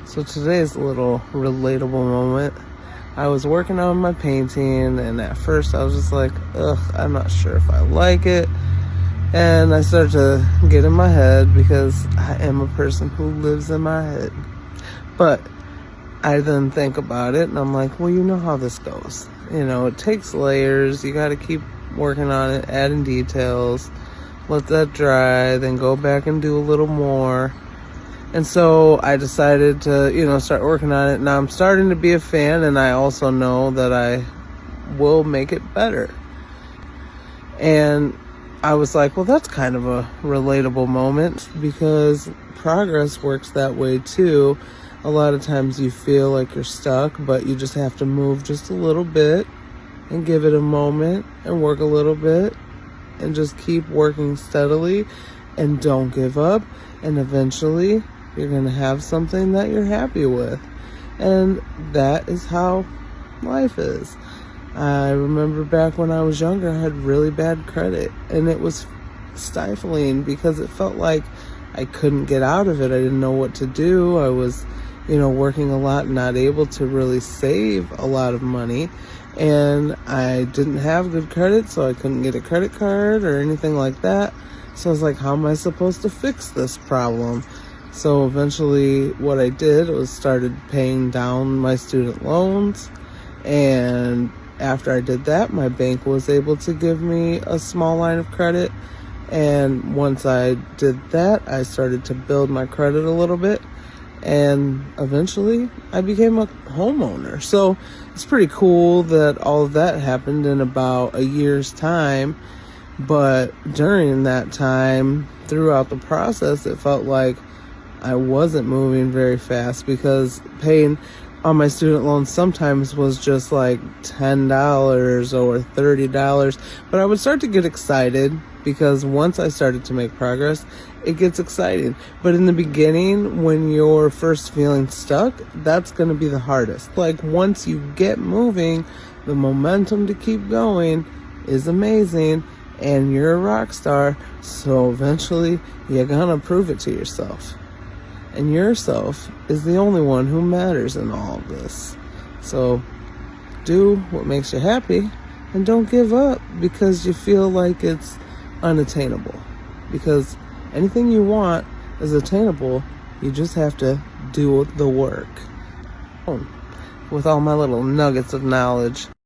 So today's a little relatable moment. I was working on my painting, and at first I was just like, ugh, I'm not sure if I like it. And I started to get in my head because I am a person who lives in my head. But I then think about it, and I'm like, well, you know how this goes. It takes layers. You got to keep working on it, adding details, let that dry, then go back and do a little more. And so I decided to, start working on it. Now I'm starting to be a fan, and I also know that I will make it better. And I was like, well, that's kind of a relatable moment because progress works that way too. A lot of times you feel like you're stuck, but you just have to move just a little bit and give it a moment and work a little bit and just keep working steadily and don't give up. And eventually you're going to have something that you're happy with. And that is how life is. I remember back when I was younger, I had really bad credit, and it was stifling because it felt like I couldn't get out of it. I didn't know what to do. I was, working a lot, not able to really save a lot of money, and I didn't have good credit, so I couldn't get a credit card or anything like that. So I was like, how am I supposed to fix this problem? So eventually what I did was started paying down my student loans, and after I did that, my bank was able to give me a small line of credit. And once I did that, I started to build my credit a little bit. And eventually, I became a homeowner. So it's pretty cool that all of that happened in about a year's time. But during that time, throughout the process, it felt like I wasn't moving very fast because paying on my student loans sometimes was just like $10 or $30. But I would start to get excited because once I started to make progress, it gets exciting. But in the beginning, when you're first feeling stuck, that's going to be the hardest. Like once you get moving, the momentum to keep going is amazing and you're a rock star. So eventually you're going to prove it to yourself. And yourself is the only one who matters in all of this. So do what makes you happy and don't give up because you feel like it's unattainable. Because anything you want is attainable. You just have to do the work. With all my little nuggets of knowledge.